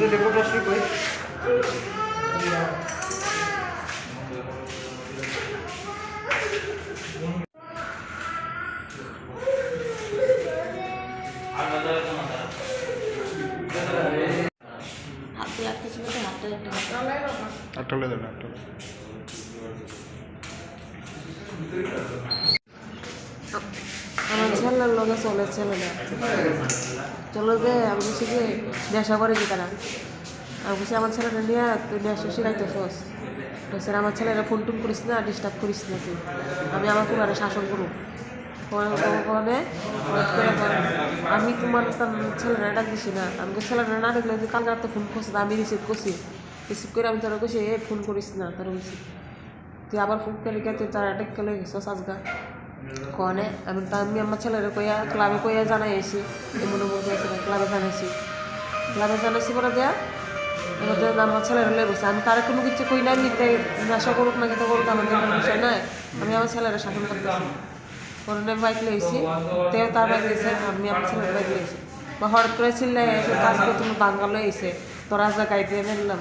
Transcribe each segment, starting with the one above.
report আসলে কই আমার ছেলের লগে চলে ছেলেরা চলো যে আমি বলছি যে নেশা করে কি তারা আমি বলছি আমার ছেলেরা নিয়ে তুই নেশা শিখাইতে ফস বলছে আমার ছেলেরা ফোন টোন করিস না ডিস্টার্ব করিস না তুই আমি আমার পরিবারে শাসন করুক আমি তোমার ছেলেরা ডাক দিছি না আমি ছেলেরা না দেখলে যে কালকে রাতে ফোন করছি আমি রিসিভ করছি রিসিভ করে আমি তোরা কইছি ফোন করিস না তারা বলছি তুই আবার ফোন করে তুই তারা ডেকে লয়ে গেছিস আজগা কনে আমি আমার ছেলেরা কইয়া ক্লাবে কইয়া জানাই আইছি এমন বলতে ক্লাবে জানাইছি পরে দেয়া এবার আমার ছেলেরা লয়ে বসে আমি তারা কোনো কিছু কই না নিতে নেশা করুক না খেতে করুক আমাদের কোনো বিষয় নয় আমি আমার ছেলেরা শাসন করতেছি পরে বাইক লইছি তেও তার বাইক লইছে আমি আমার ছেলের বাইক লইছি বা হঠাৎ করে চিল্লাই কাজ করে তুমি বাঙ্গাল লইছে তোরা আজ গাই দিয়ে নিলাম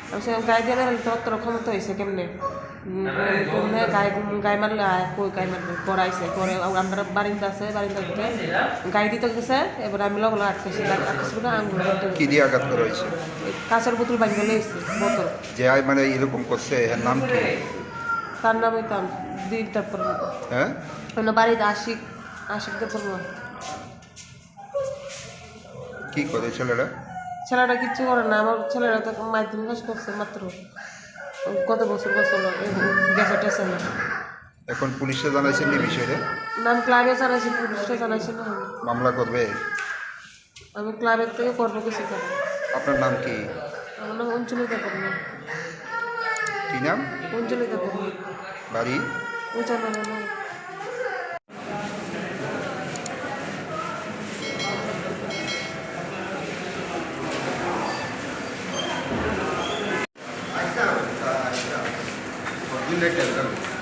আমি সে গাই দিয়ে নিলাম তোর ক্ষমতা হয়েছে কেমনে গাই মারলে কই গাই মারবে করাইছে করে আমরা বারিন্দা আছে বারিন্দা উঠে গাই দিতে গেছে এবার আমি লগলা আটকেছি না আঙুল কি দিয়ে আঘাত করা হয়েছে কাঁচের বোতল বাঙ্গাল লইছে বোতল যে মানে এরকম করছে এর নাম কি তার নাম হইতাম দিনটার পর হ্যাঁ বাড়িতে আশিকদের পর কি করে ছেলেরা কিচ্ছু করে না আমার ছেলেরা তো মাধ্যমিক পাস করছে মাত্র কত বছর গেছে টেছে না এখন পুলিশে জানাইছেন এই বিষয়ে নাম ক্লাবে জানাইছি পুলিশে জানাইছি না মামলা করবে আমি ক্লাবের থেকে করবো কিছু করে আপনার নাম কি আমার নাম অঞ্চলিতা পড়লো কি নাম অঞ্চলিতা পড়লো বাড়ি উঁচা নাম Related